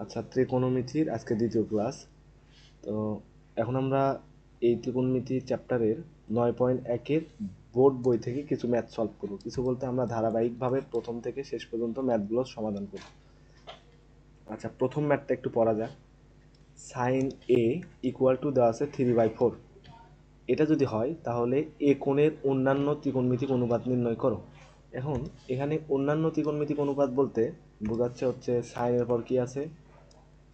আচ্ছা, ত্রিকোণমিতির আজকে দ্বিতীয় ক্লাস। তো এখন আমরা এই ত্রিকোণমিতি চ্যাপ্টারের 9.1-এর বোর্ড বই থেকে কিছু ম্যাথ সলভ করব। কিছু বলতে আমরা ধারাবাহিকভাবে প্রথম থেকে শেষ পর্যন্ত ম্যাথগুলো সমাধান করব। আচ্ছা, প্রথম ম্যাথটা একটু পড়া যাক। সাইন এ ইকুয়াল টু দেওয়া আছে 3/4। এটা যদি হয় তাহলে এ কোণের অন্যান্য ত্রিকোণমিতিক অনুপাত নির্ণয় করো। এখন এখানে অন্যান্য ত্রিকোণমিতিক অনুপাত বলতে বোঝাচ্ছে হচ্ছে সাইনের পর কি আছে,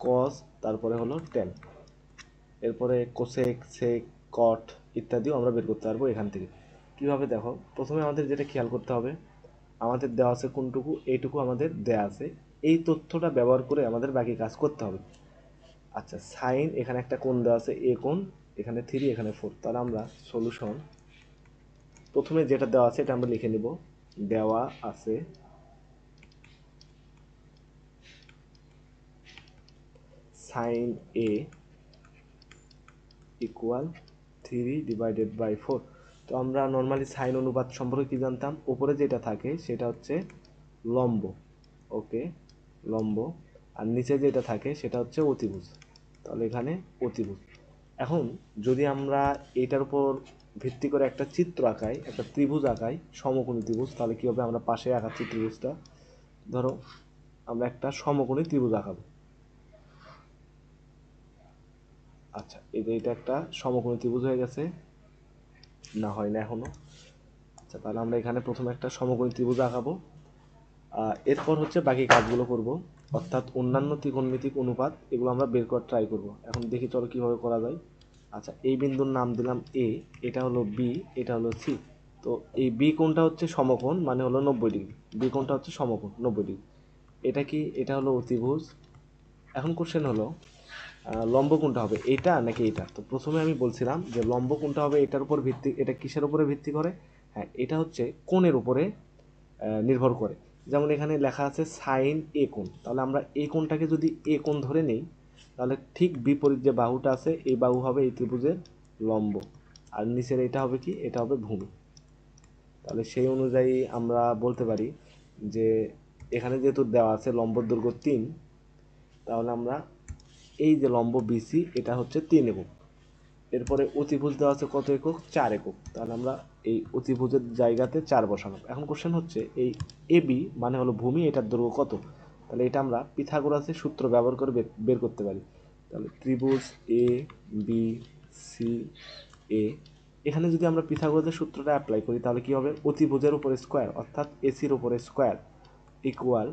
কস, তারপরে হলো টেন, এরপরে কোসেক, সেক, কট ইত্যাদিও আমরা বের করতে পারবো এখান থেকে। কিভাবে দেখো, প্রথমে আমাদের যেটা খেয়াল করতে হবে, আমাদের দেওয়া আছে কোনটুকু, এইটুকু আমাদের দেয়া আছে। এই তথ্যটা ব্যবহার করে আমাদের বাকি কাজ করতে হবে। আচ্ছা, সাইন এখানে একটা কোণ দেওয়া আছে এ কোণ, এখানে 3, এখানে 4। তাহলে আমরা সলিউশন প্রথমে যেটা দেওয়া আছে এটা আমরা লিখে নিব। দেওয়া আছে সাইন এ ইকুয়াল 3/4। তো আমরা নর্মালি সাইন অনুপাত সম্পর্কে কি জানতাম, উপরে যেটা থাকে সেটা হচ্ছে লম্ব, ওকে, লম্ব, আর নিচে যেটা থাকে সেটা হচ্ছে অতিভুজ। তাহলে এখানে অতিভুজ। এখন যদি আমরা এটার উপর ভিত্তি করে একটা চিত্র আঁকাই, একটা ত্রিভুজ আঁকাই, সমকোণী ত্রিভুজ, তাহলে কি হবে, আমরা পাশে আঁকাচ্ছি ত্রিভুজটা, ধরো আমরা একটা সমকোণী ত্রিভুজ আঁকাবো। আচ্ছা, এই যে এটা একটা সমকোণী ত্রিভুজ হয়ে গেছে, না হয় না এখনো। আচ্ছা, তাহলে আমরা এখানে প্রথমে একটা সমকোণী ত্রিভুজ আঁকাবো। এরপর হচ্ছে বাকি কাজগুলো করব, অর্থাৎ অন্যান্য ত্রিকোণমিতিক অনুপাত এগুলো আমরা বের করার ট্রাই করব। এখন দেখি চলো কিভাবে করা যায়। আচ্ছা, এই বিন্দুর নাম দিলাম এ, এটা হলো বি, এটা হলো সি। তো এই বি কোণটা হচ্ছে সমকোণ, মানে হলো 90 ডিগ্রি। বি কোণটা হচ্ছে সমকোণ 90 ডিগ্রি। এটা কি, এটা হলো অতিভুজ। এখন কোশ্চেন হলো লম্ব কোণটা হবে এটা নাকি এটা। তো প্রথমে আমি বলছিলাম যে লম্ব কোণটা হবে এটার উপর ভিত্তি, এটা কিসের উপরে ভিত্তি করে, হ্যাঁ এটা হচ্ছে কোণের উপরে নির্ভর করে। যেমন এখানে লেখা আছে সাইন এ কোণ, তাহলে আমরা এই কোণটাকে যদি এ কোণ ধরে নিই, তাহলে ঠিক বিপরীত যে বাহুটা আছে এই বাহু হবে এই ত্রিভুজের লম্ব, আর নিচের এটা হবে কি, এটা হবে ভূমি। তাহলে সেই অনুযায়ী আমরা বলতে পারি যে এখানে যেহেতু দেওয়া আছে লম্ব দৈর্ঘ্য 3, তাহলে আমরা এই যে লম্ব বিসি এটা হচ্ছে 3 একক। এরপরে অতিভুজ দেওয়া আছে কত একক, 4 একক। তাহলে আমরা এই অতিভুজের জায়গাতে 4 বসালাম। এখন কোশ্চেন হচ্ছে এই এ বি মানে হলো ভূমি, এটার দৈর্ঘ্য কত। তাহলে এটা আমরা পিথাগোরাসের সূত্র ব্যবহার করে বের করতে পারি। তাহলে ত্রিভুজ এ বি সি এ, এখানে যদি আমরা পিথাগোরাসের সূত্রটা অ্যাপ্লাই করি তাহলে কি হবে, অতিভুজের উপরে স্কোয়ার অর্থাৎ এসির উপরে স্কোয়ার ইকুয়াল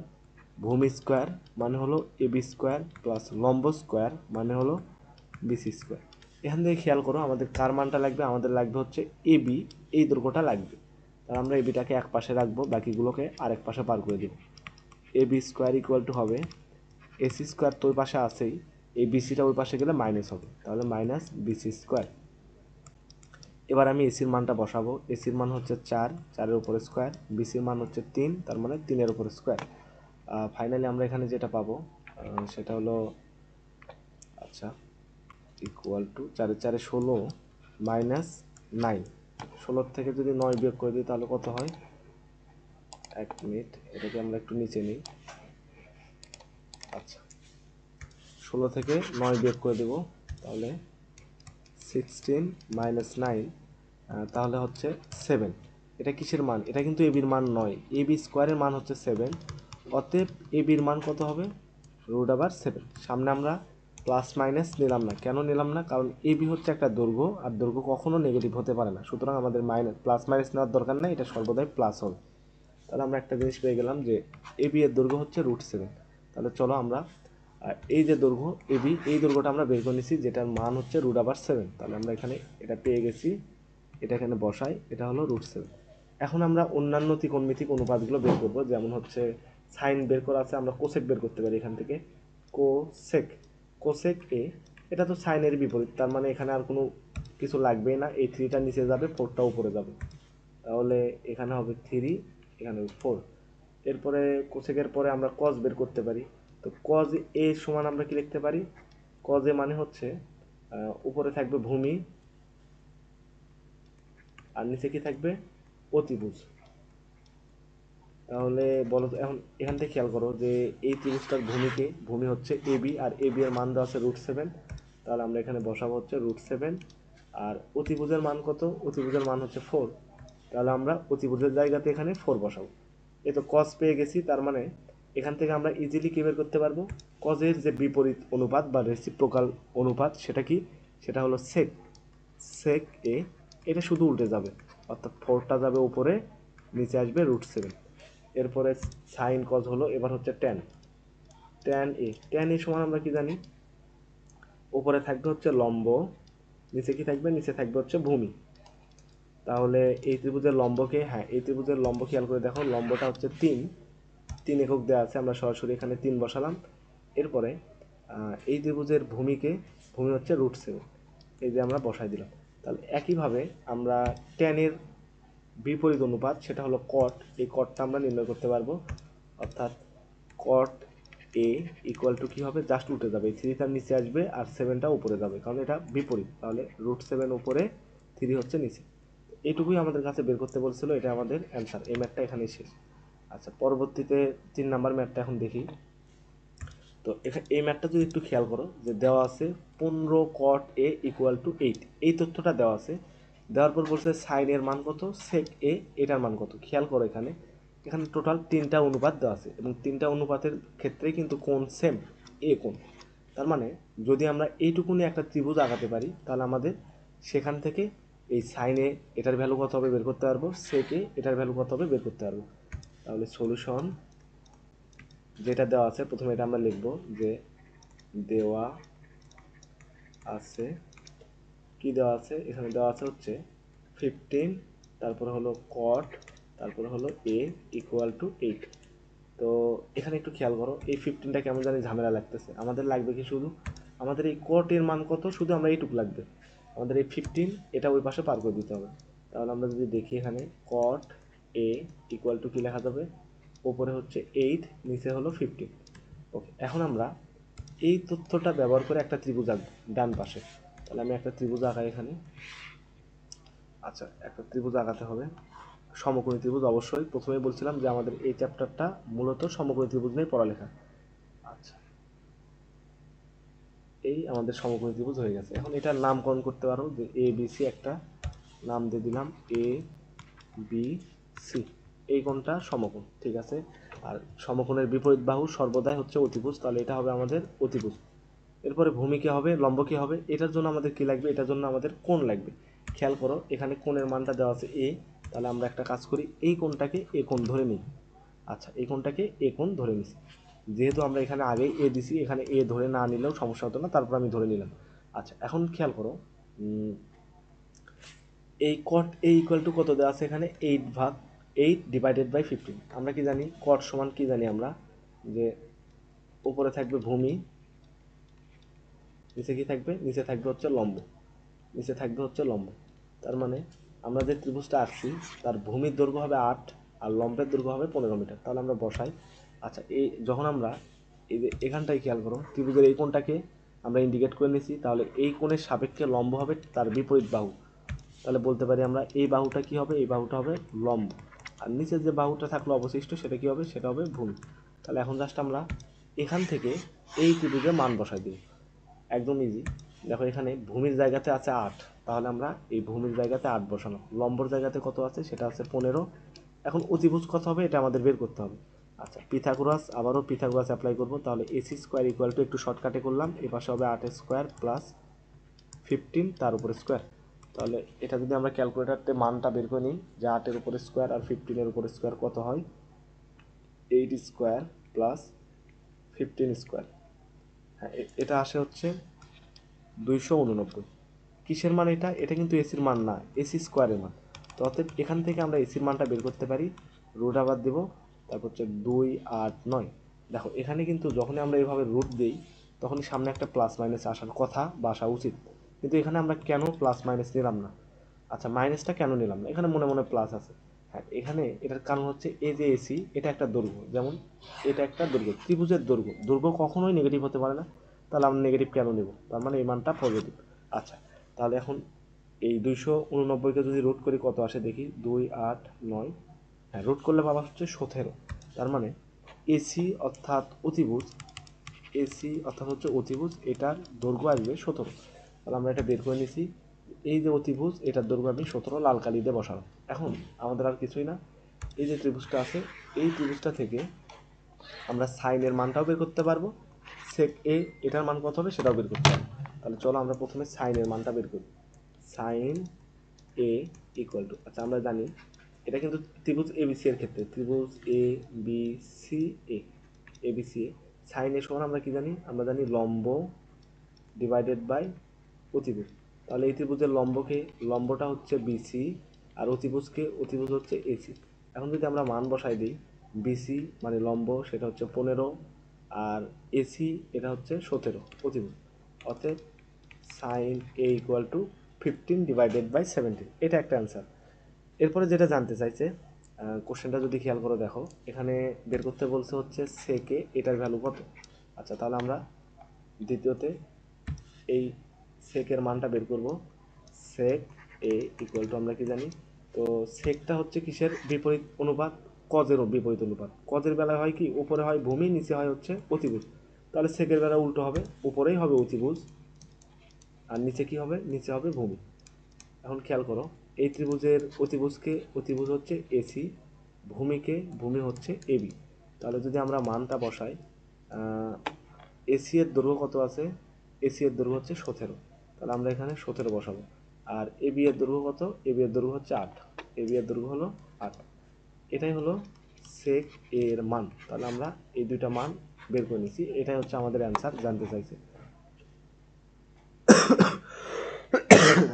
ভূমি স্কোয়ার মানে হলো এবি স্কোয়ার প্লাস লম্ব স্কোয়ার মানে হলো বিসি স্কোয়ার। এখান থেকে খেয়াল করো আমাদের কার মানটা লাগবে, আমাদের লাগবে হচ্ছে এবি, এই দৈর্ঘ্যটা লাগবে। তাহলে আমরা এবিটাকে এক পাশে রাখবো, বাকিগুলোকে আরেক পাশে পার করে দেব। এবি স্কোয়ার ইকুয়াল টু হবে এসি স্কোয়ার, তো ওই পাশে আছেই, এই বিসিটা ওই পাশে গেলে মাইনাস হবে, তাহলে মাইনাস বিসি স্কোয়ার। এবার আমি এসির মানটা বসাবো। এসির মান হচ্ছে 4, 4-এর উপরে স্কোয়ার, বিসির মান হচ্ছে 3, তার মানে 3-এর উপরে স্কোয়ার। ফাইনালি আমরা এখানে যেটা পাবো সেটা হলো, আচ্ছা, ইকুয়াল টু 4-এ 16 মাইনাস 9। 16 থেকে যদি 9 বিয়োগ করে দিই তাহলে কত হয়, 1 মিনিট, এটাকে আমরা একটু নিচে নিই। আচ্ছা, 16 থেকে 9 বিয়োগ করে দেবো, তাহলে 16 মাইনাস 9, তাহলে হচ্ছে 7। এটা কিসের মান, এটা কিন্তু এবির মান নয়, এবি স্কোয়ারের মান হচ্ছে 7। অতএব এবির মান কত হবে, √7। সামনে আমরা প্লাস মাইনাস নিলাম না, কেন নিলাম না, কারণ এবি হচ্ছে একটা দৈর্ঘ্য, আর দৈর্ঘ্য কখনো নেগেটিভ হতে পারে না, সুতরাং আমাদের প্লাস মাইনাস নেওয়ার দরকার নেই, এটা সর্বদাই প্লাস হবে। তাহলে আমরা একটা জিনিস পেয়ে গেলাম যে এবি এর দৈর্ঘ্য হচ্ছে √7। তাহলে চলো আমরা এই যে দৈর্ঘ্য এবি, এই দৈর্ঘ্যটা আমরা বের করে নিছি, যেটার মান হচ্ছে √7। তাহলে আমরা এখানে এটা পেয়ে গেছি, এটা এখানে বসাই, এটা হলো √7। এখন আমরা অন্যান্য ত্রিকোণমিতিক অনুপাতগুলো বের করব, যেমন হচ্ছে সাইন বের করা আছে, আমরা কোসেক বের করতে পারি এখান থেকে। কোসেক, কোসেক এ, এটা তো সাইনের বিপরীত, তার মানে এখানে আর কোনো কিছু লাগবেই না, এই 3টা নিচে যাবে, 4টা উপরে যাবে, তাহলে এখানে হবে 3, এখানে হবে 4। এরপরে কোসেকের পরে আমরা কজ বের করতে পারি। তো কজ এ সমান আমরা কি লিখতে পারি, কজ এ মানে হচ্ছে উপরে থাকবে ভূমি আর নিচে কি থাকবে, অতিভুজ। তাহলে বলো তো, এখন এখান থেকে খেয়াল করো যে এই ত্রিভুজটার ভূমি হচ্ছে এবি, আর এবি এর মান দেওয়া আছে √7। তাহলে আমরা এখানে বসাবো হচ্ছে √7। আর অতিভুজের মান কত? অতিভুজের মান হচ্ছে 4। তাহলে আমরা অতিভুজের জায়গাতে এখানে 4 বসাবো। এই তো কস পেয়ে গেছি, তার মানে এখান থেকে আমরা ইজিলি কি বের করতে পারবো? কজের যে বিপরীত অনুপাত বা রেসিপ্রোকাল অনুপাত, সেটা কি? সেটা হলো সেক সেক এ। এটা শুধু উল্টে যাবে, অর্থাৎ 4টা যাবে উপরে, নিচে আসবে √7। এরপরে সাইন কজ হলো, এবার হচ্ছে ট্যান এ সমান আমরা কি জানি? উপরে থাকবে হচ্ছে লম্ব, নিচে কি থাকবে? নিচে থাকবে হচ্ছে ভূমি। তাহলে এই ত্রিভুজের লম্বকে, হ্যাঁ এই ত্রিভুজের লম্ব খেয়াল করে দেখো, লম্বটা হচ্ছে 3 একক দেওয়া আছে, আমরা সরাসরি এখানে 3 বসালাম। এরপরে এই ত্রিভুজের ভূমি হচ্ছে √7, এই যে আমরা বসাই দিলাম। তাহলে একইভাবে আমরা ট্যানের বিপরীত অনুপাত, সেটা হলো কট, এই কটটা আমরা নির্ণয় করতে পারবো। অর্থাৎ কট এ ইকুয়াল টু কী হবে? জাস্ট উঠে যাবে, এই 3 তার নিচে আসবে আর 7টা উপরে যাবে, কারণ এটা বিপরীত। তাহলে √7 উপরে, 3 হচ্ছে নিচে। এইটুকুই আমাদের কাছে বের করতে বলছিল, এটা আমাদের অ্যান্সার। এই ম্যাথটা এখানেই শেষ। আচ্ছা, পরবর্তীতে 3 নাম্বার ম্যাথটা এখন দেখি। তো এখানে এই ম্যাথটা যদি একটু খেয়াল করো, যে দেওয়া আছে 15 কট এ ইকুয়াল টু 8, এই তথ্যটা দেওয়া আছে। দেওয়ার পর বলছে সাইনের মান কত, সেক এ এটার মান কত। খেয়াল করো এখানে, এখানে টোটাল 3টা অনুপাত দেওয়া আছে, এবং 3টা অনুপাতের ক্ষেত্রে কিন্তু কোণ সেম, এ কোণ। তার মানে যদি আমরা এইটুকুনি একটা ত্রিভুজ আঁকাতে পারি, তাহলে আমাদের সেখান থেকে এই সাইনে এটার ভ্যালু কত হবে বের করতে পারবো, সেকে এটার ভ্যালু কত হবে বের করতে পারবো। তাহলে সলিউশন যেটা দেওয়া আছে, প্রথমে এটা আমরা লিখবো যে দেওয়া আছে, কি দেওয়া আছে এখানে? দেওয়া আছে হচ্ছে 15, তারপরে হলো কট, তারপরে হলো এ ইকুয়াল টু 8। তো এখানে একটু খেয়াল করো, এই 15টা কেমন জানি ঝামেলা লাগতেছে। আমাদের লাগবে কি? শুধু আমাদের এই কট এর মান কত, শুধু আমরা এইটুকু লাগবে। আমাদের এই 15 এটা ওই পাশে পার করে দিতে হবে। তাহলে আমরা যদি দেখি এখানে কট এ ইকুয়াল টু কি লেখা যাবে? ওপরে হচ্ছে 8, নিচে হলো 15। ওকে, এখন আমরা এই তথ্যটা ব্যবহার করে একটা ত্রিভুজ আঁকবো ডান পাশে। তাহলে আমি একটা ত্রিভুজ আঁকাই এখানে। আচ্ছা, একটা ত্রিভুজ আঁকাতে হবে, সমকোণী ত্রিভুজ অবশ্যই। প্রথমেই বলছিলাম যে আমাদের এই চ্যাপ্টারটা মূলত সমকোণী ত্রিভুজ নিয়ে পড়ালেখা। আচ্ছা, এই আমাদের সমকোণী ত্রিভুজ হয়ে গেছে। এখন এটার নামকরণ করতে পারো, যে এ বি সি, একটা নাম দিয়ে দিলাম এ বি সি। এই কোণটা সমকোণ, ঠিক আছে। আর সমকোণের বিপরীত বাহু সর্বদাই হচ্ছে অতিভুজ, তাহলে এটা হবে আমাদের অতিভুজ। এরপরে ভূমি কি হবে, লম্ব কি হবে? এটার জন্য আমাদের কি লাগবে? এটার জন্য আমাদের কোণ লাগবে। খেয়াল করো এখানে কোণের মানটা দেওয়া আছে এ, তাহলে আমরা একটা কাজ করি, এই কোণটাকে এ কোণ ধরে নিই। আচ্ছা, এই কোণটাকে এ কোণ ধরে নিছি। যেহেতু আমরা এখানে আগেই এ দিছি, এখানে এ ধরে না নিলেও সমস্যা হতো না, তারপর আমি ধরে নিলাম। আচ্ছা, এখন খেয়াল করো, এই কট এ ইকুয়াল টু কত দেওয়া আছে এখানে? 8/15। আমরা কি জানি কট সমান কি জানি আমরা? যে উপরে থাকবে ভূমি, নিচে কি থাকবে? নিচে থাকবে হচ্ছে লম্ব, নিচে থাকবে হচ্ছে লম্ব। তার মানে আমরা যে ত্রিভুজটা আঁকছি, তার ভূমির দৈর্ঘ্য হবে 8 আর লম্বের দৈর্ঘ্য হবে 15 মিটার। তাহলে আমরা বসাই। আচ্ছা, এই যখন আমরা এই যে এখানটায় খেয়াল করো, ত্রিভুজের এই কোণটাকে আমরা ইন্ডিকেট করে নিয়েছি, তাহলে এই কোণের সাপেক্ষে লম্ব হবে তার বিপরীত বাহু। তাহলে বলতে পারি আমরা এই বাহুটা কি হবে? এই বাহুটা হবে লম্ব, আর নিচের যে বাহুটা থাকলো অবশিষ্ট, সেটা কি হবে? সেটা হবে ভূমি। তাহলে এখন জাস্ট আমরা এখান থেকে এই ত্রিভুজের মান বসাই দিই, একদম ইজি। দেখো এখানে ভূমির জায়গাতে আছে 8, তাহলে আমরা এই ভূমির জায়গাতে 8 বসালাম। লম্বর জায়গাতে কত আছে? সেটা আছে 15। এখন অতিভুজ কত হবে এটা আমাদের বের করতে হবে। আচ্ছা, আবারও পিথাগোরাস অ্যাপ্লাই করবো। তাহলে এসি স্কোয়ার ইকুয়াল টু, একটু শর্টকাটে করলাম, এ পাশে হবে 8 স্কোয়ার প্লাস 15 তার উপরে স্কোয়ার। তাহলে এটা যদি আমরা ক্যালকুলেটারতে মানটা বের করে নিই, যে 8-এর উপরে স্কোয়ার আর 15-এর উপরে স্কোয়ার কত হয়? 8 স্কোয়ার প্লাস 15 স্কোয়ার। হ্যাঁ, এটা আসে হচ্ছে 289। কিসের মান এটা? এটা কিন্তু এসির মান না, এসি স্কোয়ারের মান। তো অতএব এখান থেকে আমরা এসির মানটা বের করতে পারি। রুট আবার দেবো, তারপর হচ্ছে 289। দেখো এখানে কিন্তু যখনই আমরা এইভাবে রুট দিই, তখনই সামনে একটা প্লাস মাইনাস আসার কথা বা আসা উচিত, কিন্তু এখানে আমরা কেন প্লাস মাইনাস নিলাম না? আচ্ছা, মাইনাসটা কেন নিলাম না? এখানে মনে মনে প্লাস আছে। হ্যাঁ, এখানে এটার কারণ হচ্ছে এই যে এসি, এটা একটা দৈর্ঘ্য, যেমন এটা একটা দৈর্ঘ্য, ত্রিভুজের দৈর্ঘ্য, দৈর্ঘ্য কখনোই নেগেটিভ হতে পারে না। তাহলে আমরা নেগেটিভ কেন নেব? তার মানে এই মানটা পজিটিভ। আচ্ছা, তাহলে এখন এই 289কে যদি রুট করি কত আসে দেখি? 289। হ্যাঁ, রুট করলে পাবা হচ্ছে 17। তার মানে এসি অর্থাৎ অতিভুজ, এসি অর্থাৎ হচ্ছে অতিভুজ, এটার দৈর্ঘ্য আসবে 17। তাহলে আমরা এটা বের করে নিছি। এই যে অতিভুজ, এটার দৈর্ঘ্য আমি 17 লাল কালি দিয়ে বসালাম। এখন আমাদের আর কিছুই না, এই যে ত্রিভুজটা আছে, এই ত্রিভুজটা থেকে আমরা সাইনের মানটাও বের করতে পারবো, সেক এ এটার মান কত হবে সেটাও বের করতে পারবো। তাহলে চলো আমরা প্রথমে সাইনের মানটা বের করি। সাইন এ ইকুয়াল টু, আচ্ছা আমরা জানি এটা কিন্তু ত্রিভুজ এবিসি এর ক্ষেত্রে, ত্রিভুজ A B C A, ABC A sign এ সমান আমরা কি জানি, আমরা জানি লম্ব ডিভাইডেড বাই অতিভুজ। তাহলে এই ত্রিভুজের লম্বকে, লম্বটা হচ্ছে বিসি, আর অতিভুজ হচ্ছে এসি। এখন যদি আমরা মান বসাই দিই, বিসি মানে লম্ব সেটা হচ্ছে 15, আর এসি এটা হচ্ছে 17 অতিভুজ, অতএব sine A equal to 15 divided by 17, এটা একটা অ্যান্সার। এরপরে যেটা জানতে চাইছে, কোশ্চেনটা যদি খেয়াল করে দেখো, এখানে বের করতে বলছে হচ্ছে সেকে এটার ভ্যালু কত। আচ্ছা তাহলে আমরা দ্বিতীয়তে এই সেকের মানটা বের করব। সেক এ ইকুয়াল টু আমরা কি জানি, তো সেকটা হচ্ছে কিসের বিপরীত অনুপাত, কজেরও বিপরীত অনুপাত। কজের বেলায় হয় কি, উপরে হয় ভূমি, নিচে হয় হচ্ছে অতিভুজ। তাহলে সেকের বেলা উল্টো হবে, উপরেই হবে অতিভুজ আর নিচে কি হবে, নিচে হবে ভূমি। এখন খেয়াল করো, এই ত্রিভুজের অতিভুজ হচ্ছে এসি, ভূমি হচ্ছে এবি। তাহলে যদি আমরা মানটা বসাই, এসি এর দৈর্ঘ্য কত আছে, এসি এর দৈর্ঘ্য হচ্ছে 17, তাহলে আমরা এখানে 17 বসাবো। আর এবি এর দৈর্ঘ্য কত, এবি এর দৈর্ঘ্য হচ্ছে 8, এবি এর দৈর্ঘ্য হলো 8। এটাই হলো সেক এর মান। তাহলে আমরা এই দুইটা মান বের করে নিছি, এটাই হচ্ছে আমাদের অ্যান্সার জানতে চাইছে।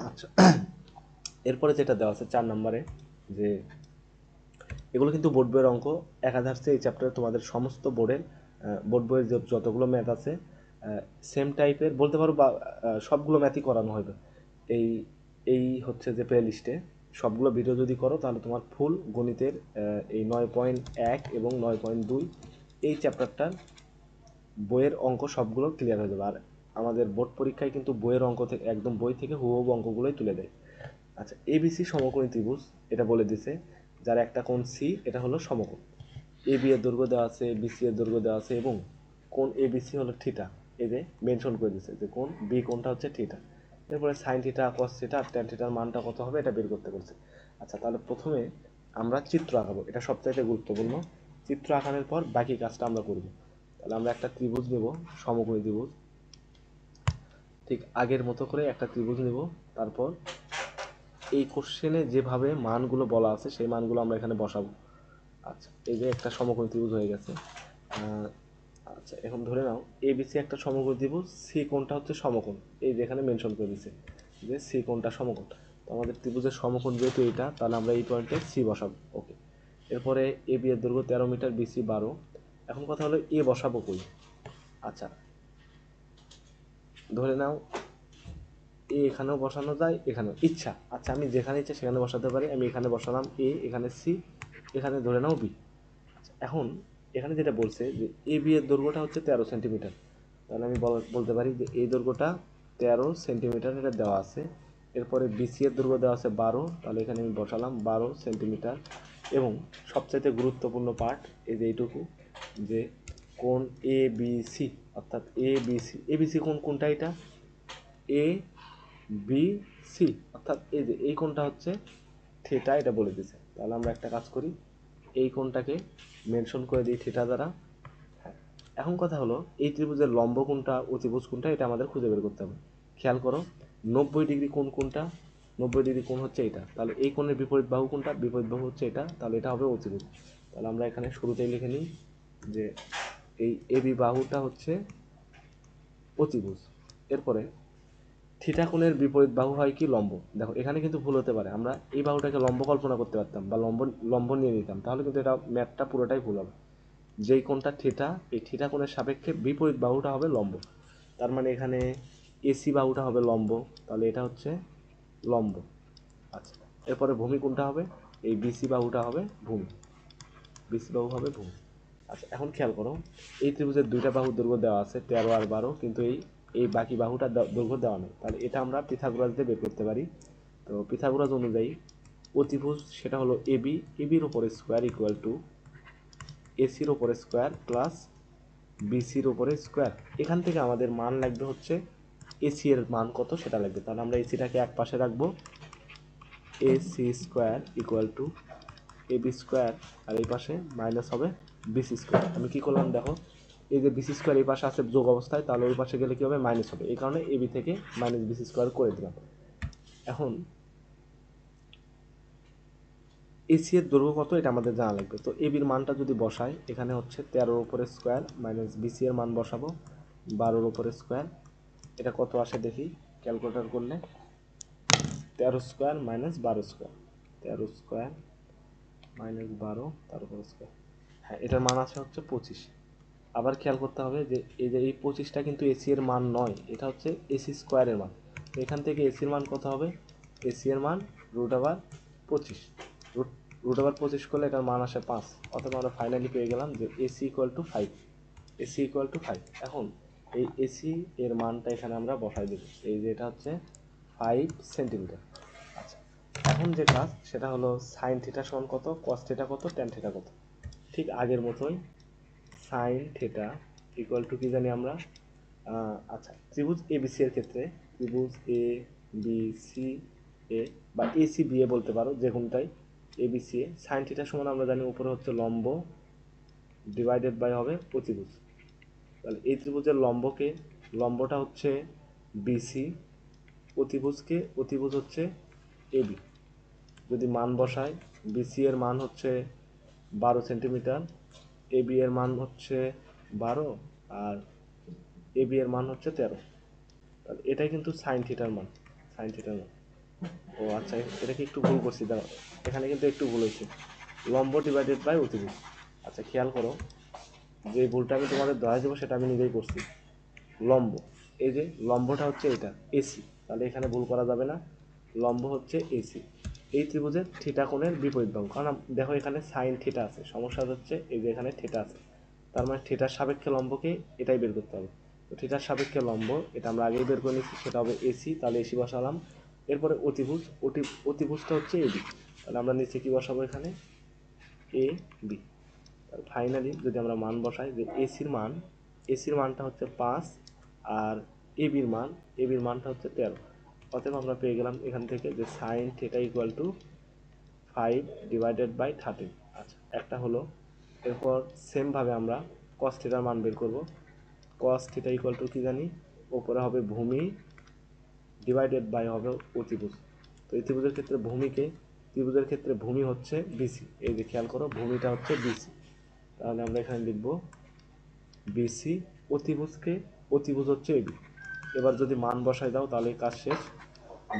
আচ্ছা, এরপরে যেটা দেওয়া আছে 4 নম্বরে, যে এগুলো কিন্তু বোর্ড বইয়ের অঙ্ক, একাধারছে এই চ্যাপ্টারে তোমাদের সমস্ত বোর্ড বইয়ের যতগুলো ম্যাথ আছে সেম টাইপের বলতে পারো, বা সবগুলো ম্যাথই করানো হবে। এই এই হচ্ছে যে প্লে লিস্টে সবগুলো ভিডিও যদি করো, তাহলে তোমার ফুল গণিতের এই 9.1 এবং 9.2 এই চ্যাপ্টারটার বইয়ের অঙ্ক সবগুলো ক্লিয়ার হয়ে যাবে। আর আমাদের বোর্ড পরীক্ষায় কিন্তু বইয়ের অঙ্ক থেকে, একদম বই থেকে হুবহু অঙ্কগুলোই তুলে দেয়। আচ্ছা, এবিসি সমকোণী ত্রিভুজ এটা বলে দিছে, যার একটা কোণ সি, এটা হলো সমকোণ। এ বি এর দৈর্ঘ্য দেওয়া আছে, বিসি এর দৈর্ঘ্য দেওয়া আছে, এবং কোণ এবিসি হলো থিটা, এই যে মেনশন করে দিছে যে কোণ বি কোণটা হচ্ছে থিটা। এরপরে sine theta, cos theta, tan থিটার মানটা কত হবে এটা বের করতে বলছে। আচ্ছা তাহলে প্রথমে আমরা চিত্র আঁকাবো, এটা সবচাইতে গুরুত্বপূর্ণ। চিত্র আঁকানোর পর বাকি কাজটা আমরা করব। তাহলে আমরা একটা ত্রিভুজ নেব, সমকোণী ত্রিভুজ, ঠিক আগের মতো করে একটা ত্রিভুজ নেব। তারপর এই কোশ্চেনে যেভাবে মানগুলো বলা আছে সেই মানগুলো আমরা এখানে বসাবো। আচ্ছা, এই যে একটা সমকোণী ত্রিভুজ হয়ে গেছে। আচ্ছা এখন ধরে নাও এবিসি একটা সমকোণ ত্রিভুজ, সি কোণটা হচ্ছে সমকোণ, এই যে এখানে মেনশন করে দিছে যে সি কোণটা সমকোণ। তো আমাদের ত্রিভুজের সমকোণ যেহেতু এইটা, তাহলে আমরা এই পয়েন্টে সি বসাবো। ওকে, এরপরে এ বি এর দৈর্ঘ্য 13 মিটার, বিসি 12। এখন কথা হলো এ বসাবো কই। আচ্ছা ধরে নাও এ এখানেও বসানো যায়, এখানেও ইচ্ছা, আচ্ছা আমি যেখানে ইচ্ছা সেখানে বসাতে পারি। আমি এখানে বসালাম এ, এখানে সি, এখানে ধরে নাও বি। আচ্ছা এখন এখানে যেটা বলছে যে এ বি এর দৈর্ঘ্যটা হচ্ছে 13 সেন্টিমিটার, তাহলে আমি বলতে পারি যে এই দৈর্ঘ্যটা 13 সেন্টিমিটার, এটা দেওয়া আছে। এরপরে বিসি এর দৈর্ঘ্য দেওয়া আছে 12, তাহলে এখানে আমি বসালাম 12 সেন্টিমিটার। এবং সবচাইতে গুরুত্বপূর্ণ পার্ট এই যে এইটুকু, যে কোণ এ বি সি, অর্থাৎ A B C, A B C কোনটা, এটা এ বি সি, অর্থাৎ এই যে এই কোণটা হচ্ছে থিটা, এটা বলে দিছে। তাহলে আমরা একটা কাজ করি, এই কোণটাকে মেনশন করে দিই থিটা দ্বারা। হ্যাঁ, এখন কথা হলো এই ত্রিভুজের লম্ব কোণটা, অতিভুজ কোণটা, এটা আমাদের খুঁজে বের করতে হবে। খেয়াল করো 90 ডিগ্রি কোণ কোনটা, 90 ডিগ্রি কোণ হচ্ছে এটা, তাহলে এই কোণের বিপরীত বাহু কোনটা, বিপরীত বাহু হচ্ছে এটা, তাহলে এটা হবে অতিভুজ। তাহলে আমরা এখানে শুরুতেই লিখে নিই যে এই এবি বাহুটা হচ্ছে অতিভুজ। এরপরে থিটা কোণের বিপরীত বাহু হয় কি, লম্ব। দেখো এখানে কিন্তু ভুল হতে পারে, আমরা এই বাহুটাকে লম্ব কল্পনা করতে পারতাম বা লম্ব নিয়ে নিতাম, তাহলে কিন্তু এটা ম্যাথটা পুরোটাই ভুল হবে। যেই কোণটা থিটা, এই থিটা কোণের সাপেক্ষে বিপরীত বাহুটা হবে লম্ব। তার মানে এখানে এসি বাহুটা হবে লম্ব, তাহলে এটা হচ্ছে লম্ব। আচ্ছা, এরপরে ভূমি কোণটা হবে, এই বিসি বাহুটা হবে ভূমি, বিসি বাহু হবে ভূমি। আচ্ছা এখন খেয়াল করো, এই ত্রিভুজের দুইটা বাহুর দৈর্ঘ্য দেওয়া আছে 13 আর 12, কিন্তু এই এই বাকি বাহুটার দৈর্ঘ্য দেওয়া নেই, তাহলে এটা আমরা পিথাগোরাস দিয়ে বের করতে পারি। তো পিথাগোরাস অনুযায়ী অতিভুজ সেটা হলো এবি, এবির উপরে স্কোয়ার ইকুয়াল টু এসির উপরে স্কোয়ার প্লাস বিসির উপরে স্কোয়ার। এখান থেকে আমাদের মান লাগবে হচ্ছে এসি এর মান কত সেটা লাগবে। তাহলে আমরা এসিটাকে এক পাশে রাখবো, A C square equal to A B square, আর এই পাশে মাইনাস হবে বিসি স্কোয়ার। আমি কি করলাম দেখো, এই যে বিসি স্কোয়ার এই পাশে আছে যোগ অবস্থায়, তাহলে ওই পাশে গেলে কি হবে মাইনাস হবে, এই কারণে এবি থেকে মাইনাস বিসি স্কোয়ার করে দিলাম। এখন এসি এর দৈর্ঘ্য কত এটা আমাদের জানা লাগবে। তো এবির মানটা যদি বসাই, এখানে হচ্ছে 13 উপরে স্কোয়ার মাইনাস বিসি এর মান বসাবো 12 উপরে স্কোয়ার। এটা কত আসে দেখি ক্যালকুলেটর করলে, 13 square minus 12 square, 13 square minus 12 তার উপরে স্কোয়ার। হ্যাঁ, এটার মান আছে হচ্ছে 25। আবার খেয়াল করতে হবে যে এই 25টা কিন্তু এসি এর মান নয়, এটা হচ্ছে এসি স্কোয়ারের মান। এখান থেকে এসির মান কত হবে, এসি এর মান রুট ওভার 25, রুট ওভার 25 করলে এটার মান আসে 5। অথবা আমরা ফাইনালি পেয়ে গেলাম যে AC equal to 5, AC equal to 5। এখন এই এসি এর মানটা এখানে আমরা বসাই দেব, এই যে এটা হচ্ছে 5 সেন্টিমিটার। আচ্ছা, এখন যে কাজ সেটা হলো সাইন থিটা সমান কত, কস থিটা কত, ট্যান থিটা কত। ঠিক আগের মতোই সাইন থিটা ইকুয়াল টু কি জানি আমরা, আচ্ছা ত্রিভুজ এ বি সি এর ক্ষেত্রে ত্রিভুজ এ বি সি এ বা এ সি বি এ বলতে পারো, যে কোনটাই A B C A, sine theta সমান আমরা জানি উপরে হচ্ছে লম্ব ডিভাইডেড বাই হবে অতিভুজ। তাহলে এই ত্রিভুজের লম্বকে, লম্বটা হচ্ছে বিসি, অতিভুজ হচ্ছে এবি। যদি মান বসাই, বিসি এর মান হচ্ছে 12 সেন্টিমিটার, এবি এর মান হচ্ছে 12, আর এবি এর মান হচ্ছে 13। তাহলে এটাই কিন্তু সাইন থিটার মান, সাইন থিটার মান। ও আচ্ছা, এটা কি একটু ভুল করছি, দাঁড়াও, এখানে কিন্তু একটু ভুল হয়েছে, লম্ব ডিভাইডেড বাই অতিভুজ। আচ্ছা খেয়াল করো, যে ভুলটা আমি তোমাদের ধরাই দেবো সেটা আমি নিজেই করছি। লম্ব, এই যে লম্বটা হচ্ছে এটা এসি, তাহলে এখানে ভুল করা যাবে না, লম্ব হচ্ছে এসি। এই ত্রিভুজের থিটা কোণের বিপরীত বাহু, কারণ দেখো এখানে সাইন থিটা আছে, সমস্যা হচ্ছে এই যে এখানে থিটা আছে, তার মানে থিটার সাপেক্ষে লম্বকে এটাই বের করতে হবে। তো থিটার সাপেক্ষে লম্ব এটা আমরা আগেই বের করে নিচ্ছি, সেটা হবে এসি, তাহলে এসি বসালাম। এরপরে অতিভুজ, অতিভুজটা হচ্ছে এবি, তাহলে আমরা নিচে কি বসাবো এখানে এ বি। ফাইনালি যদি আমরা মান বসাই যে এসির মানটা হচ্ছে 5, আর এবির মানটা হচ্ছে 13। অতএব আমরা পেয়ে গেলাম এখান থেকে যে sine theta equal to 5 divided by 13। আচ্ছা একটা হলো। এরপর সেমভাবে আমরা কস থিটার মান বের করব। কস থিটা ইকুয়াল টু কি জানি, ওপরে হবে ভূমি ডিভাইডেড বাই হবে অতিভুজ। তো এই ত্রিভুজের ক্ষেত্রে ভূমি হচ্ছে বিসি, এই যে খেয়াল করো ভূমিটা হচ্ছে বিসি, তাহলে আমরা এখানে লিখব বিসি, অতিভুজ হচ্ছে এবি। এবার যদি মান বসাই দাও তাহলে কাজ শেষ।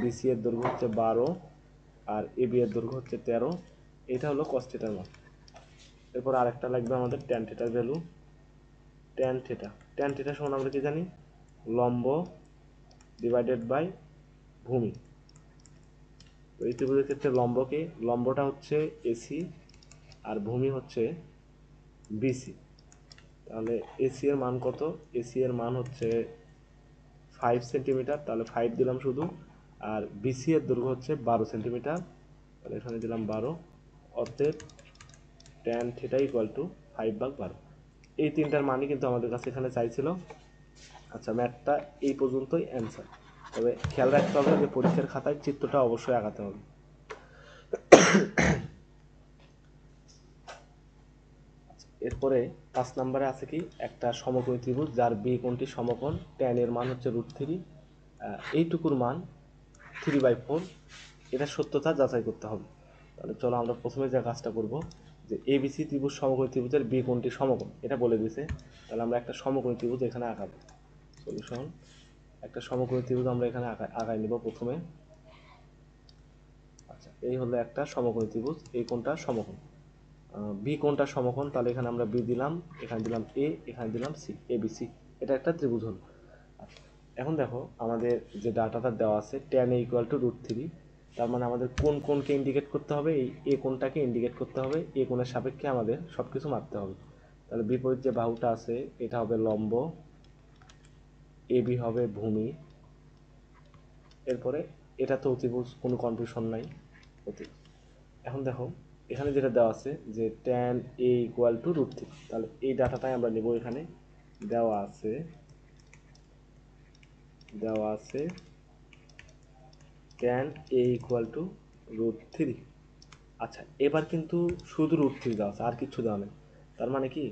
বিসি এর দৈর্ঘ্য হচ্ছে 12, আর এবি এর দৈর্ঘ্য হচ্ছে 13। এটা হলো কস থিটার মান। এরপর আরেকটা লাগবে আমাদের ট্যান থিটার ভ্যালু। ট্যান থিটা সমান আমরা কি জানি, লম্ব ডিভাইডেড বাই ভূমি। তো এই ত্রিভুজের ক্ষেত্রে লম্বটা হচ্ছে এসি আর ভূমি হচ্ছে বিসি। তাহলে এসি এর মান কত, এসি এর মান হচ্ছে 5 সেন্টিমিটার, তাহলে 5 দিলাম শুধু, আর বিসি এর দৈর্ঘ্য হচ্ছে 12 সেন্টিমিটার, তাহলে এখানে দিলাম 12। অতএব ট্যান থিটা ইকুয়াল টু 5/12। এই তিনটার মানই কিন্তু আমাদের কাছে এখানে চাইছিল। আচ্ছা ম্যাথটা এই পর্যন্তই অ্যান্সার। তবে খেয়াল রাখতে হবে যে পরীক্ষার খাতায় চিত্রটা অবশ্যই আঁকাতে হবে। এরপরে 5 নম্বরে আছে কি, একটা সমকোণী ত্রিভুজ যার বি কোণটি সমকোণ, ট্যান এর মান হচ্ছে √3, এইটুকুর মান 3/4, এটা সত্যতা যাচাই করতে হবে। তাহলে চলো আমরা প্রথমে যে কাজটা করব, যে এবিসি ত্রিভুজ সমকোণী ত্রিভুজের বি কোণটি সমকোণ এটা বলে দিয়েছে, তাহলে আমরা একটা সমকোণী ত্রিভুজ এখানে আঁকাবো। সলিউশন, একটা সমকোণী ত্রিভুজ আমরা এখানে আঁকাই নিব প্রথমে। আচ্ছা এই হলো একটা সমকোণী ত্রিভুজ, এই কোণটা সমকোণ, বি কোণটা সমকোণ, তাহলে এখানে আমরা বি দিলাম, এখানে দিলাম এ, এখানে দিলাম সি, এবিসি, এটা একটা ত্রিভুজ হলো। আচ্ছা এখন দেখো আমাদের যে ডাটাটা দেওয়া আছে tan a ইকুয়াল টু √3, তার মানে আমাদের কোন কোণকে ইন্ডিকেট করতে হবে, এই এ কোণটাকে ইন্ডিকেট করতে হবে, এ কোণের সাপেক্ষে আমাদের সব কিছু মাপতে হবে। তাহলে বিপরীত যে বাহুটা আছে এটা হবে লম্ব, এবি হবে ভূমি, এরপরে এটা তো অতিভুজ, কোনো কনফিউশন নাই, অতিভুজ। এখন দেখো এখানে যেটা দেওয়া আছে যে tan a ইকুয়াল টু √3, তাহলে এই ডাটাটাই আমরা নেব। এখানে দেওয়া আছে tan a ইকুয়াল টু √3। আচ্ছা, এবার কিন্তু শুধু √3 দেওয়া আছে, আর কিছু দেওয়া নেই। তার মানে কি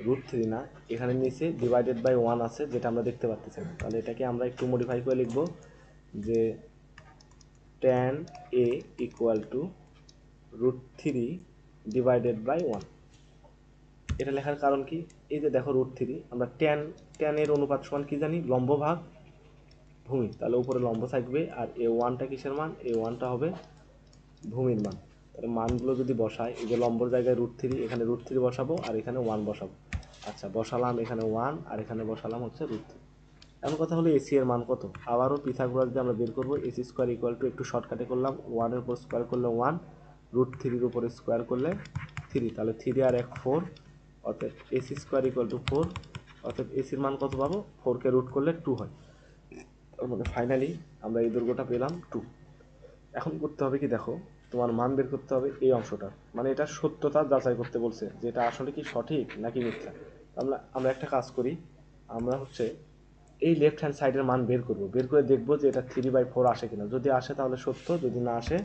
√3 না, এখানে নিচে ডিভাইডেড বাই 1 আছে, যেটা আমরা দেখতে পাচ্ছি না। তাহলে এটাকে আমরা একটু মডিফাই করে লিখব যে tan a equal to √3 divided by 1। এটা লেখার কারণ কি, এই যে দেখো √3, আমরা tan এর অনুপাত সমান কি জানি, লম্ব ভাগ ভূমি। তাহলে উপরে লম্ব থাকবে, আর এ ওয়ানটা কিসের মান, এ ওয়ানটা হবে ভূমির মান। তাহলে মানগুলো যদি বসাই, এই যে লম্বর জায়গায় √3, এখানে √3 বসাবো আর এখানে 1 বসাবো। আচ্ছা, বসালাম এখানে 1 আর এখানে বসালাম হচ্ছে √3। এমন কথা হলো এসি এর মান কত, আবারও পিথাগোরাস দিয়ে আমরা বের করবো। এসি স্কোয়ার ইকুয়াল টু, একটু শর্টকাটে করলাম, 1 এর উপর স্কোয়ার করলে 1, √3 উপরে স্কোয়ার করলে 3, তাহলে 3 আর 1 4, অতএব এসি স্কোয়ার ইকুয়াল টু 4। অতএব এসির মান কত পাবো, 4কে রুট করলে 2 হয়। তার মানে ফাইনালি আমরা এই দৈর্ঘ্যটা পেলাম 2। এখন করতে হবে কি দেখো, তোমার মান বের করতে হবে এই অংশটা, মানে এটা সত্যতা যাচাই করতে বলছে যে এটা আসলে কি সঠিক নাকি মিথ্যা। আমরা একটা কাজ করি, আমরা হচ্ছে এই লেফট হ্যান্ড সাইডের মান বের করব, বের করে দেখবো যে এটা 3/4 আসে কিনা। যদি আসে তাহলে সত্য, যদি না আসে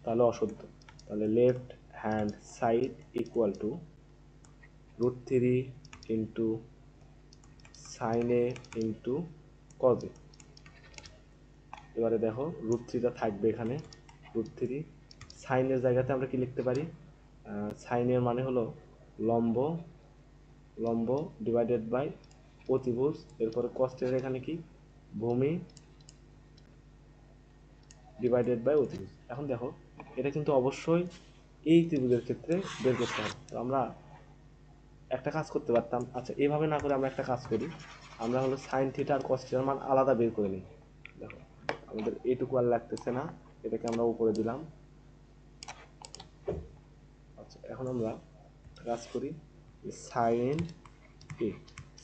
তাহলে অসত্য। তাহলে left hand side equal to √3 into sign A into cos এ। এবারে দেখো √3টা থাকবে এখানে, √3 সাইনের জায়গাতে আমরা কি লিখতে পারি, সাইনের মানে হলো লম্ব, ডিভাইডেড বাই অতিভুজ, এরপরে কষ্টের এখানে কি ভূমি ডিভাইডেড বাই অতিভুজ। এখন দেখো এটা কিন্তু অবশ্যই এই ত্রিভুজের ক্ষেত্রে বের করতে হবে। তো আমরা একটা কাজ করতে পারতাম, আচ্ছা এইভাবে না করে আমরা একটা কাজ করি, আমরা হলো সাইন থিটা আর কস থিটার মান আলাদা বের করে নিই। দেখো আমাদের এইটুকু আর লাগতেছে না, এটাকে আমরা উপরে দিলাম। আচ্ছা, এখন আমরা কাজ করি, সাইন এ,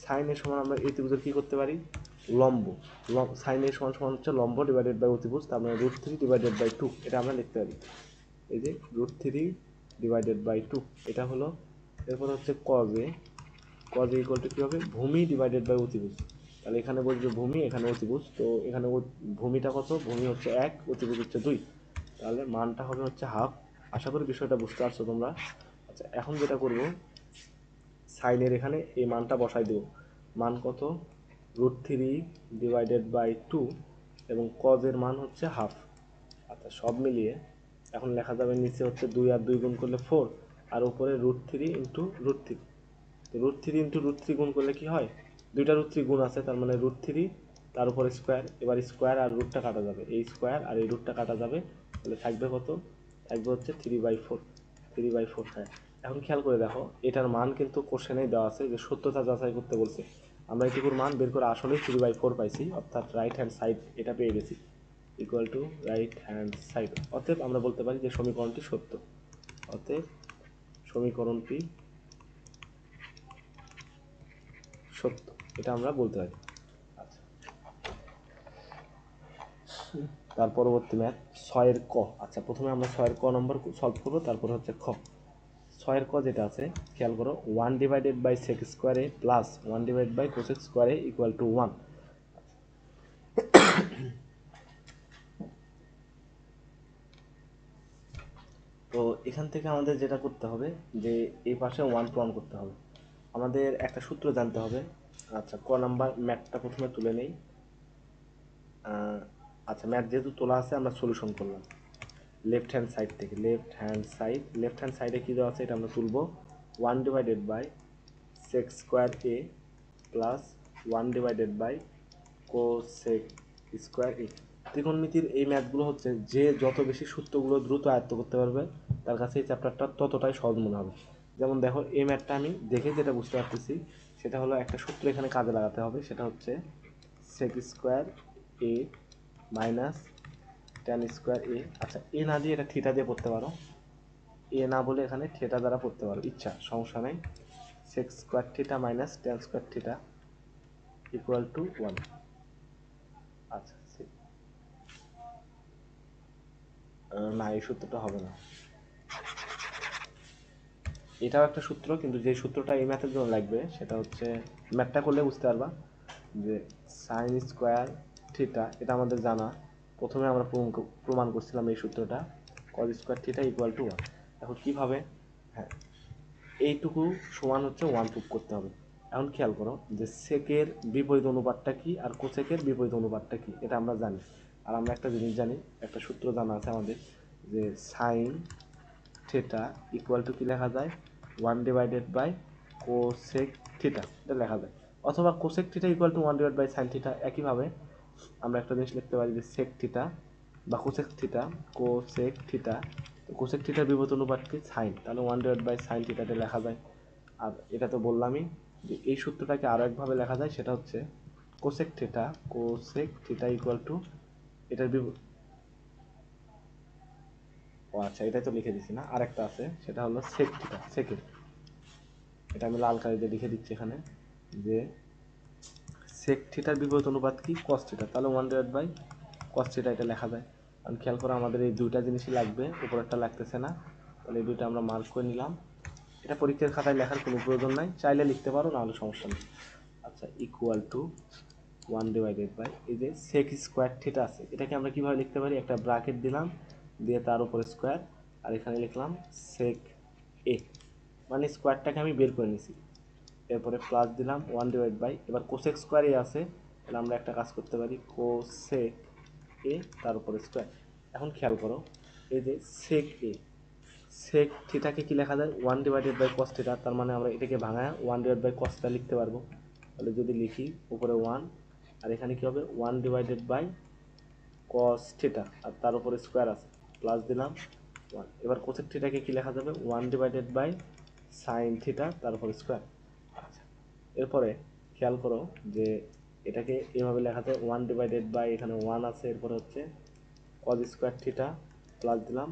সাইন এর সমান আমরা এই ত্রিভুজের কি করতে পারি, লম্ব, সাইন এর সমান সমান হচ্ছে লম্ব ডিভাইডেড বাই অতিভুজ, তার মানে √3 ডিভাইডেড বাই 2, এটা আমরা লিখতে পারি। এই যে √3 ডিভাইডেড বাই 2, এটা হলো। এরপর হচ্ছে কজ এ ইকুয়াল টু কি হবে, ভূমি ডিভাইডেড বাই অতিভুজ। তাহলে এখানে বলছে ভূমি, এখানে অতিভুজ, তো এখানে ভূমিটা কত, ভূমি হচ্ছে 1, অতিভুজ হচ্ছে 2, তাহলে মানটা হবে হচ্ছে হাফ। আশা করি বিষয়টা বুঝতে পারছো তোমরা। আচ্ছা, এখন যেটা করব, সাইনের এখানে এই মানটা বসাই দেব। মান কত, √3 ডিভাইডেড বাই 2, এবং কজের মান হচ্ছে হাফ। আচ্ছা, সব মিলিয়ে এখন লেখা যাবে, নিচে হচ্ছে 2 আর 2 গুণ করলে 4, আর উপরে √3 ইন্টু √3। তো √3 ইন্টু √3 গুণ করলে কি হয়, দুইটা √3 গুণ আছে, তার মানে √3 তার উপরে স্কোয়ার। এবার স্কোয়ার আর রুটটা কাটা যাবে, এই স্কোয়ার আর এই রুটটা কাটা যাবে, তাহলে থাকবে কত, থাকবে হচ্ছে 3/4। 3/4, হ্যাঁ। এখন খেয়াল করে দেখো, এটার মান কিন্তু কোশ্চেনেই দেওয়া আছে যে সত্যতা যাচাই করতে বলছে। আমরা এটুকুর মান বের করে আসলেই 3/4 পাইছি, অর্থাৎ রাইট হ্যান্ড সাইড এটা পেয়ে গেছি, equal to right hand side. অতএব আমরা বলতে পারি যে সমীকরণটি সত্য। অতএব সমীকরণটি সত্য, এটা আমরা বলতে পারি। আচ্ছা, তার পরবর্তী ম্যাথ 6 এর ক। আচ্ছা, প্রথমে আমরা 6 এর ক নম্বর সলভ করবো, তারপরে হচ্ছে খ। 6 এর ক যেটা আছে, খেয়াল করো, 1 divided by sec square A plus 1 divide by cosec square A equal to 1। তো এখান থেকে আমাদের যেটা করতে হবে, যে এই পাশে 1 প্রমাণ করতে হবে। আমাদের একটা সূত্র জানতে হবে। আচ্ছা, ক নাম্বার ম্যাথটা প্রথমে তুলে নেই। আচ্ছা, ম্যাথ যেহেতু তোলা আছে, আমরা সলিউশন করলাম লেফট হ্যান্ড সাইড থেকে। লেফট হ্যান্ড সাইডে কী দেওয়া আছে এটা আমরা তুলব, 1 divided by sec square A plus 1 divided by cosec square A. ত্রিকোণমিতির এই ম্যাথগুলো হচ্ছে, যে যত বেশি সূত্রগুলো দ্রুত আয়ত্ত করতে পারবে তার কাছে এই চ্যাপ্টারটা ততটাই সহজ মনে হবে। যেমন দেখো, এই ম্যাথটা আমি দেখে যেটা বুঝতে পারতেছি, সেটা হলো একটা সূত্র এখানে কাজে লাগাতে হবে, সেটা হচ্ছে সেক square A minus tan square এ। আচ্ছা, এ না দিয়ে এটা থিটা দিয়ে পড়তে পারো, এ না বলে এখানে থিটা দ্বারা পড়তে পারো, ইচ্ছা, সমস্যা নেই। Sec square theta minus tan square theta equal to 1। আচ্ছা, না, এই সূত্রটা হবে না। এটাও একটা সূত্র, কিন্তু যে সূত্রটা এই ম্যাথের জন্য লাগবে সেটা হচ্ছে, ম্যাথটা করলে বুঝতে পারবা যে সাইন স্কোয়ার থিটা, এটা আমাদের জানা, প্রথমে আমরা প্রমাণ করছিলাম এই সূত্রটা, cause square theta equal to one. এখন কীভাবে, হ্যাঁ, এইটুকু সমান হচ্ছে ওয়ান প্রুফ করতে হবে। এখন খেয়াল করো যে সেকের বিপরীত অনুপাতটা কি আর কোসেকের বিপরীত অনুপাতটা কি, এটা আমরা জানি। আর আমরা একটা জিনিস জানি, একটা সূত্র জানা আছে আমাদের, যে সাইন থিটা ইকুয়াল টু কি লেখা যায়, one divided by cosec theta, এটা লেখা যায়। অথবা cosec theta equal to one divide by sine theta. একইভাবে আমরা একটা জিনিস লিখতে পারি যে সেক থিটা বা cosec theta, cosec theta, cosec থিটার বিপরীত অনুপাত কি সাইন, তাহলে ওয়ান ডিভাইড বাই সাইন থিটাতে লেখা যায়। আর এটা তো বললামই যে এই সূত্রটাকে আরও একভাবে লেখা যায়, সেটা হচ্ছে কোসেক থিটা ইকুয়াল টু এটার ও আচ্ছা, এটাই তো লিখে দিচ্ছি না, আরেকটা আছে সেটা হলো সেক থিটা, সেকের, এটা আমি লাল কালি দিয়ে লিখে দিচ্ছি এখানে, যে সেক থিটার বিপরীত অনুপাত কি কস থিটা, তাহলে one divide by cos theta এটা লেখা যায়। কারণ খেয়াল করো আমাদের এই দুইটা জিনিসই লাগবে, উপরেরটা লাগতেছে না, তাহলে এই দুইটা আমরা মার্ক করে নিলাম। এটা পরীক্ষার খাতায় লেখার কোনো প্রয়োজন নাই, চাইলে লিখতে পারো, নাহলে সমস্যা নেই। আচ্ছা, equal to one divided by এই যে সেক স্কোয়ার থিটা আছে, এটাকে আমরা কীভাবে লিখতে পারি, একটা ব্রাকেট দিলাম, দিয়ে তার উপরে স্কোয়ার, আর এখানে লিখলাম সেক এ, মানে স্কোয়ারটাকে আমি বের করে নিছি, এরপরে প্লাস দিলাম ওয়ান ডিভাইড বাই, এবার কোসেক স্কোয়ার এ আছে, তাহলে আমরা একটা কাজ করতে পারি, কোসেক এ তার উপরে স্কোয়ার। এখন খেয়াল করো এই যে সেক এ, সেক থিটাকে কি লেখা যায়, one divided by cos theta, তার মানে আমরা এটাকে ভাঙায় one divide by cos theta লিখতে পারবো। তাহলে যদি লিখি উপরে ওয়ান, আর এখানে কি হবে one divided by cos theta, আর তার উপরে স্কোয়ার আছে, প্লাস দিলাম ওয়ান। এবার কোসেক থিটাকে কি লেখা যাবে, one divided by sine theta তার উপরে স্কোয়ার। আচ্ছা, এরপরে খেয়াল করো যে এটাকে এভাবে লেখা যায় ওয়ান ডিভাইডেড বাই, এখানে ওয়ান আছে, এরপরে হচ্ছে কজ স্কোয়ার থিটা, প্লাস দিলাম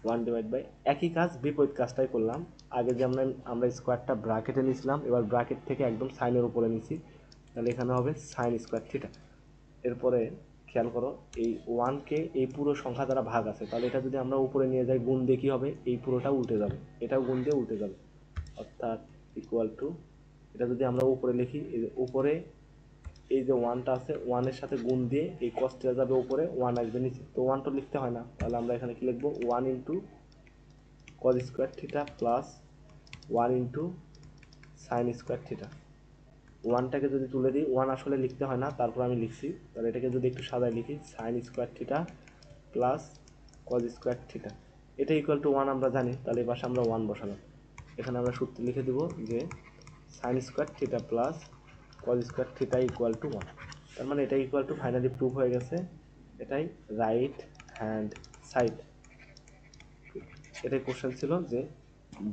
ওয়ান ডিভাইড বাই, একই কাজ বিপরীত কাজটাই করলাম। আগে যে আমরা স্কোয়ারটা ব্র্যাকেটে নিয়েছিলাম, এবার ব্র্যাকেট থেকে একদম সাইনের উপরে নিছি, তাহলে এখানে হবে সাইন স্কোয়ার থিটা। এরপরে খেয়াল করো এই ওয়ানকে এই পুরো সংখ্যা দ্বারা ভাগ আছে, তাহলে এটা যদি আমরা উপরে নিয়ে যাই গুণ দিয়ে কী হবে, এই পুরোটা উল্টে যাবে, এটাও গুণ দিয়ে উল্টে যাবে, অর্থাৎ ইকুয়াল টু, এটা যদি আমরা উপরে লিখি, এই যে উপরে এই যে ওয়ানটা আছে, ওয়ানের সাথে গুণ দিয়ে এই কস্টটা যাবে উপরে, ওয়ান আসবে নিচে, তো ওয়ান তো লিখতে হয় না, তাহলে আমরা এখানে কি লিখবো, one into cos square theta plus one into sin square theta. ওয়ানটাকে যদি তুলে দিই, ওয়ান আসলে লিখতে হয় না, তারপর আমি লিখছি, তাহলে এটাকে যদি একটু সাজায় লিখি, sign square theta plus cos square theta, এটা ইকুয়াল টু ওয়ান আমরা জানি, তাহলে এই পাশে আমরা ওয়ান বসালাম। এখানে আমরা সূত্র লিখে দেবো যে sine square theta plus cos square theta equal to one. তার মানে এটা ইকুয়াল টু ফাইনালি প্রুভ হয়ে গেছে, এটাই রাইট হ্যান্ড সাইড। এটাই কোশ্চেন ছিল যে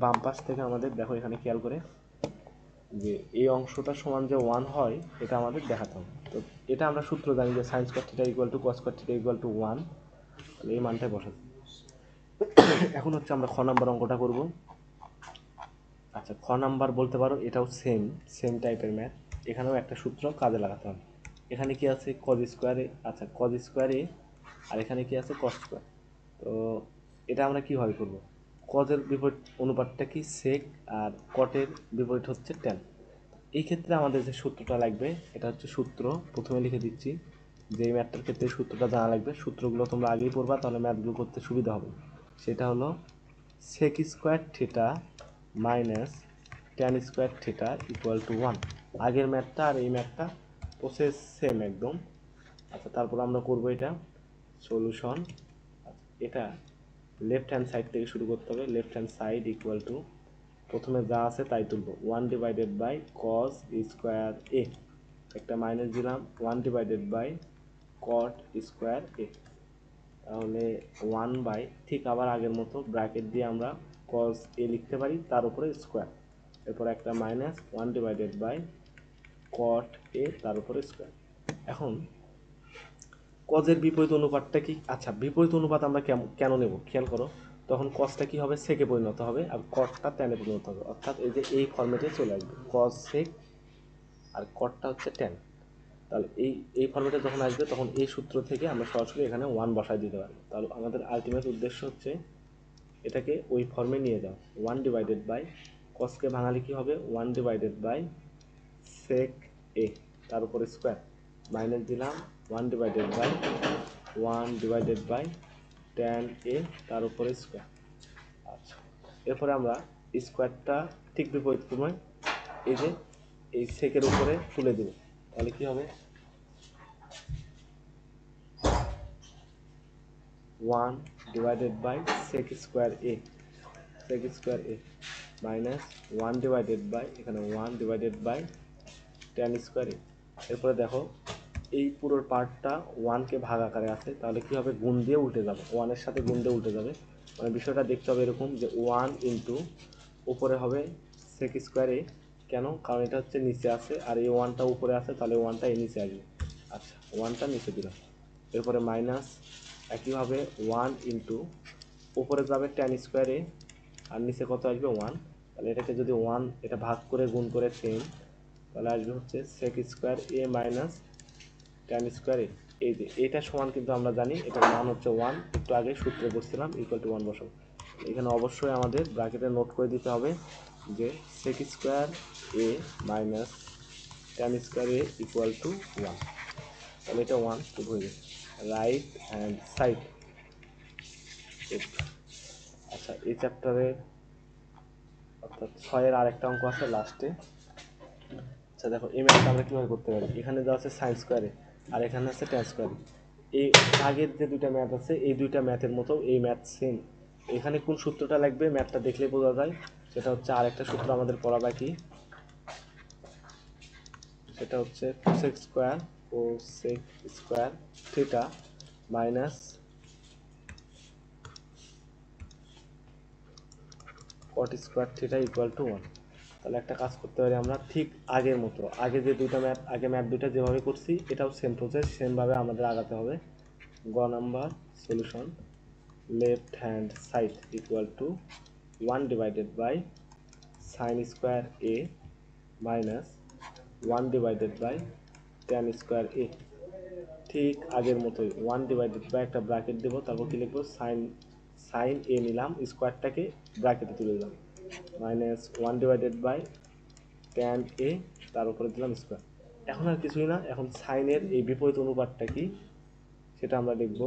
বাম পাশ থেকে আমাদের, দেখো এখানে খেয়াল করে, যে এই অংশটা সমান যে ওয়ান হয়, এটা আমাদের দেখাতে হবে। তো এটা আমরা সূত্র জানি যে sine square theta equal to cos square theta equal to one, তাহলে এই মানটাই বসাতে। এখন হচ্ছে আমরা খ নাম্বার অঙ্কটা করব। আচ্ছা, খ নাম্বার বলতে পারো এটাও সেম সেম টাইপের ম্যাথ, এখানেও একটা সূত্র কাজে লাগাতে হবে। এখানে কি আছে কজ স্কোয়ারে, আচ্ছা কজ স্কোয়ারে, আর এখানে কি আছে কস স্কোয়ার। তো এটা আমরা কীভাবে করব, কজের বিপরীত অনুপাতটা কি সেক, আর কটের বিপরীত হচ্ছে ট্যান। এই ক্ষেত্রে আমাদের যে সূত্রটা লাগবে, এটা হচ্ছে সূত্র, প্রথমে লিখে দিচ্ছি, যে এই ম্যাথটার ক্ষেত্রে সূত্রটা জানা লাগবে, সূত্রগুলো তোমরা আগেই পড়বা, তাহলে ম্যাথগুলো করতে সুবিধা হবে। সেটা হলো sec square theta minus tan square theta equal to one. আগের ম্যাথটা আর এই ম্যাথটা প্রসেস সেম একদম। আচ্ছা, তারপর আমরা করবো এটা সলিউশন। এটা লেফট হ্যান্ড সাইড থেকে শুরু করতে হবে, left hand side equal to, প্রথমে যা আছে তাই তুলবো, one divided by cos square A, একটা মাইনাস দিলাম, one divided by cot square A, তাহলে ওয়ান বাই, ঠিক আবার আগের মতো ব্র্যাকেট দিয়ে আমরা কস এ লিখতে পারি, তার উপরে স্কোয়ার, এরপর একটা minus one divided by cot A তার উপরে স্কোয়ার। এখন কজের বিপরীত অনুপাতটা কি, আচ্ছা বিপরীত অনুপাত আমরা কেন নেব খেয়াল করো, তখন কসটা কি হবে সেকে পরিণত হবে, আর কটটা ট্যানে পরিণত হবে, অর্থাৎ এই যে এই ফর্মেটে চলে আসবে কস সেক, আর কটটা হচ্ছে ট্যান। তাহলে এই ফর্মেটে যখন আসবে, তখন এই সূত্র থেকে আমরা সরাসরি এখানে ওয়ান বসায় দিতে পারবো। তাহলে আমাদের আলটিমেট উদ্দেশ্য হচ্ছে এটাকে ওই ফর্মে নিয়ে যাও। 1 ডিভাইডেড বাই কসকে ভাঙালে কি হবে 1 ডিভাইডেড বাই সেক এ তার উপরে স্কোয়ার মাইনাস দিলাম 1 ডিভাইডেড বাই ট্যান এ তার উপরে স্কোয়ার। আচ্ছা, এরপরে আমরা স্কোয়ারটা ঠিক বিপরীত ক্রমে এই যে এই সেকের উপরে তুলে দেব, তাহলে কি হবে 1 divided by sec square A minus 1 divided by এখানে 1 divided by tan square A. এরপরে দেখো এই পুরোর পার্টটা 1কে ভাগ আকারে আছে, তাহলে কি হবে গুণ দিয়ে উল্টে যাবে, 1-এর সাথে গুণ দিয়ে উল্টে যাবে। মানে বিষয়টা দেখতে হবে এরকম যে 1 ইন্টু উপরে হবে সেক স্কোয়ার এ, কেন, কারণ এটা হচ্ছে নিচে আছে আর এই 1টা উপরে আছে, তাহলে 1টা এই নিচে আসবে। আচ্ছা, 1টা নিচে দিলাম। এরপরে মাইনাস একইভাবে 1 ইন্টু উপরে যাবে ট্যান স্কোয়ার এ আর নিচে কত আসবে 1, তাহলে এটাকে যদি 1 এটা ভাগ করে গুণ করে সেম, তাহলে আসবে হচ্ছে সেক square A minus tan square এ। এই যে এটা সমান কিন্তু আমরা জানি এটার মান হচ্ছে 1, একটু আগে সূত্রে বসছিলাম ইকুয়াল টু 1 বসাবো। এখানে অবশ্যই আমাদের ব্র্যাকেটে নোট করে দিতে হবে যে sec square A minus tan square A equal to 1, তাহলে এটা 1 প্রুভ হয়ে গেছে। Right hand side. আচ্ছা, এই চ্যাপ্টারে অর্থাৎ 6-এর আরেকটা অঙ্ক আছে লাস্টে। আচ্ছা দেখো, এই ম্যাথটা আমরা কীভাবে করতে পারি, এখানে যা আছে সাইন স্কোয়ারে আর এখানে আছে ট্যান স্কোয়ারে। এই আগের যে দুইটা ম্যাথ আছে এই দুইটা ম্যাথের মতো এই ম্যাথ সেম। এখানে কোন সূত্রটা লাগবে ম্যাথটা দেখলে বোঝা যায়, সেটা হচ্ছে আরেকটা সূত্র আমাদের পড়া বাকি, সেটা হচ্ছে cosec square theta minus cot square theta equal to 1। তাহলে একটা কাজ করতে পারি আমরা ঠিক আগের মতো, আগে যে দুইটা ম্যাথ ম্যাথ দুইটা যেভাবে করছি এটাও সেম প্রসেস, সেমভাবে আমাদের আগাতে হবে। গ number solution, left hand side equal to 1 divided by sin square A minus 1 divided by tan square A. ঠিক আগের মতোই 1 ডিভাইডেড বাই একটা ব্র্যাকেট দেবো, তারপর কি লিখবো সাইন এ নিলাম, স্কোয়ারটাকে ব্র্যাকেটে তুলে দিলাম, minus 1 divided by tan A তার উপরে দিলাম স্কোয়ার। এখন আর কিছুই না, এখন সাইনের এই বিপরীত অনুপাতটা কি সেটা আমরা লিখব।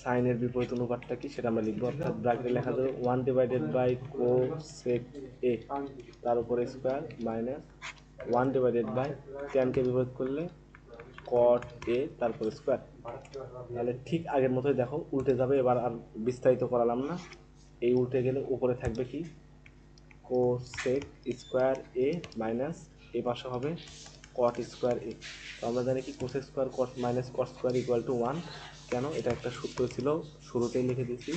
সাইনের বিপরীত অনুপাতটা কি সেটা আমরা লিখবো, অর্থাৎ ব্র্যাকেটে লেখা যাবে 1 ডিভাইডেড বাই কোসেক এ তার উপরে স্কোয়ার মাইনাস 1 ডিভাইডেড বাই ট্যানকে বিপরীত করলে কট এ তারপরে স্কোয়ার। তাহলে ঠিক আগের মতোই দেখো উল্টে যাবে, এবার আর বিস্তারিত করালাম না। এই উল্টে গেলে উপরে থাকবে কি কোসেক স্কোয়ার এ মাইনাস এই পাশে হবে কট স্কোয়ার এ। তো আমরা জানি কি cosec square caught minus cot square equal to 1, কেন, এটা একটা সূত্র ছিল শুরুতেই লিখে দিয়েছি,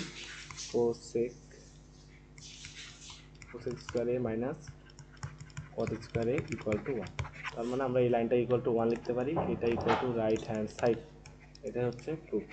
cosec square A minus caught square A equal to 1। তার মানে আমরা এই লাইনটা ইকুয়াল টু 1 লিখতে পারি, এটা equal to right hand side, এটা হচ্ছে প্রুফ।